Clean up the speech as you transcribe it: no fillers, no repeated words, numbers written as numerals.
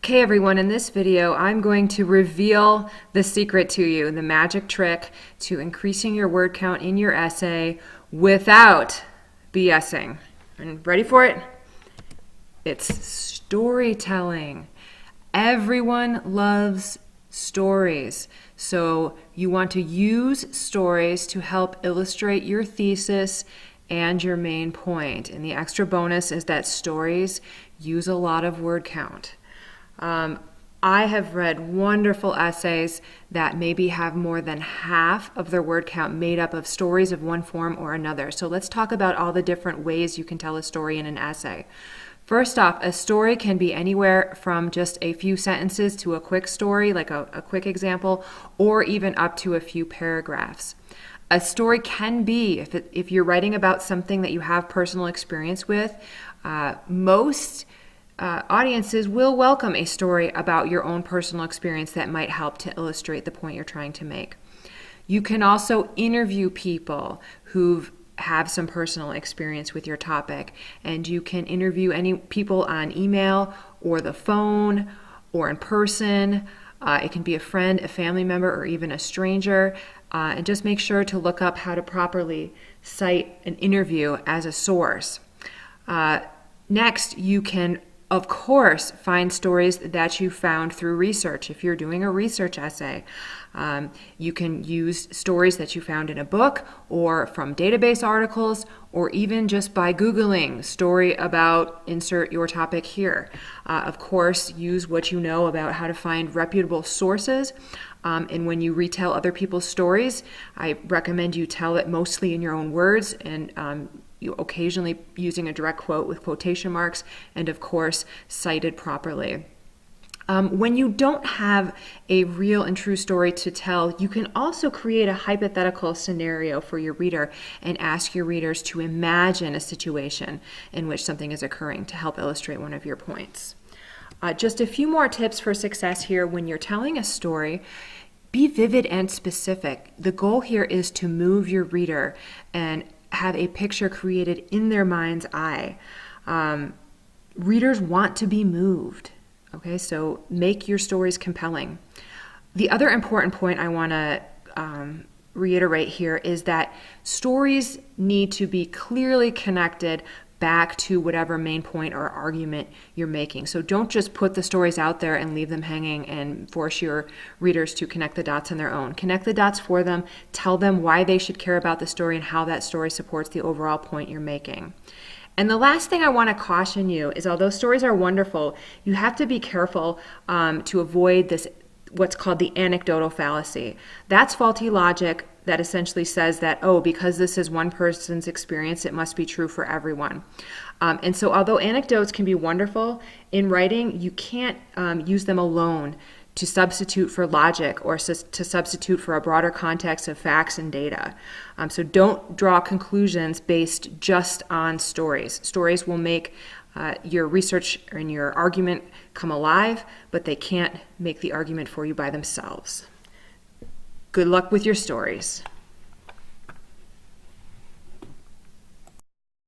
Okay, everyone, in this video, I'm going to reveal the secret to you, the magic trick to increasing your word count in your essay without BSing. And ready for it? It's storytelling. Everyone loves stories. So you want to use stories to help illustrate your thesis and your main point. And the extra bonus is that stories use a lot of word count. I have read wonderful essays that maybe have more than half of their word count made up of stories of one form or another. So let's talk about all the different ways you can tell a story in an essay. First off, a story can be anywhere from just a few sentences to a quick story, like a quick example, or even up to a few paragraphs. A story can be, if you're writing about something that you have personal experience with, most audiences will welcome a story about your own personal experience that might help to illustrate the point you're trying to make. You can also interview people who have some personal experience with your topic, and you can interview any people on email or the phone or in person. It can be a friend, a family member, or even a stranger. And just make sure to look up how to properly cite an interview as a source. Next, you can of course, find stories that you found through research. If you're doing a research essay, you can use stories that you found in a book or from database articles, or even just by Googling story about insert your topic here. Of course, use what you know about how to find reputable sources. And when you retell other people's stories, I recommend you tell it mostly in your own words, and you occasionally using a direct quote with quotation marks, and of course, cited properly. When you don't have a real and true story to tell, you can also create a hypothetical scenario for your reader and ask your readers to imagine a situation in which something is occurring to help illustrate one of your points. Just a few more tips for success here. When you're telling a story, be vivid and specific. The goal here is to move your reader and have a picture created in their mind's eye. Readers want to be moved. Okay, so make your stories compelling. The other important point I want to reiterate here is that stories need to be clearly connected back to whatever main point or argument you're making. So don't just put the stories out there and leave them hanging and force your readers to connect the dots on their own. Connect the dots for them, tell them why they should care about the story and how that story supports the overall point you're making. And the last thing I want to caution you is, although stories are wonderful, you have to be careful to avoid this, what's called the anecdotal fallacy. That's faulty logic that essentially says that, oh, because this is one person's experience, it must be true for everyone. And so although anecdotes can be wonderful, in writing, you can't use them alone to substitute for logic or to substitute for a broader context of facts and data. So don't draw conclusions based just on stories. Stories will make your research and your argument come alive, but they can't make the argument for you by themselves. Good luck with your stories.